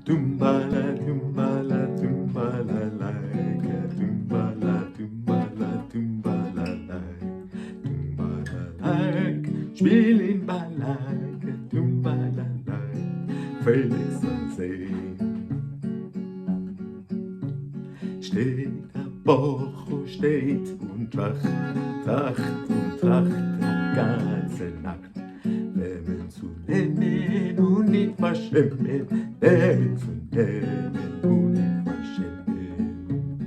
Tumbala, tumbala, tumbalalaika, tumbala, tumbala, tumbalalaika, tumbalaik, spielen Balaika, tumbalaik, Felix und See. Steht der Bocho, steht und tracht, tracht und tracht die ganze Nacht. Nehmen zu nehmen und nicht verschämen, nehmen zu nehmen und nicht verschämen.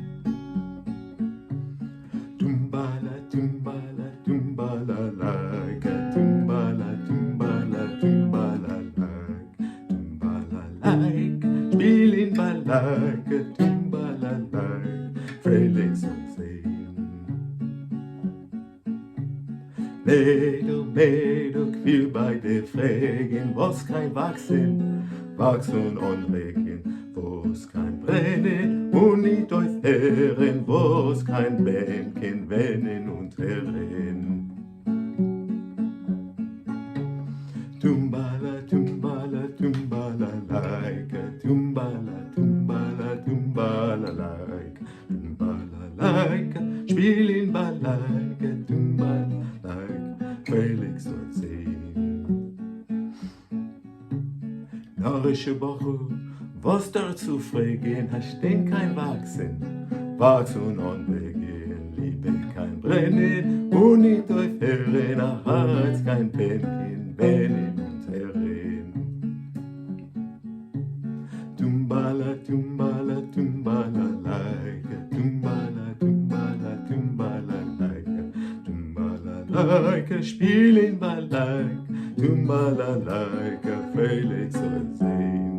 Tumbala, tumbala, tumbalalaika, tumbala, tumbala, tumbalalaik, tumbalalaik, spielen Balaika, tumbalalaik, Felix und Sehen. Mädel, Mädel, quil bei der Frägen, wo's kein Wachsen, wachsen und regen, wo's kein Brennen und nicht auf Herren, wo's kein Bänken, Wennen und Herren. Tumbala, tumbala, tumbalalaika, tumbala, tumbala, tumbalalaika, tumbalalaika, spielen Balaika, tumbalaika, Felix und Sehen. Narische Woche, was dazu fragen, hast denn kein Wachsen, wachsen und wegen, Liebe kein Brennen, und nicht auf Herren, ach Herz kein Bänken, Wennen und Herren. Tumbala, tumbala, tumbalalaika, tumbala, tumbala, tumbalalaika, tumbalalaika, spielen Balaika, tumbalalaika, Felix und Sehen.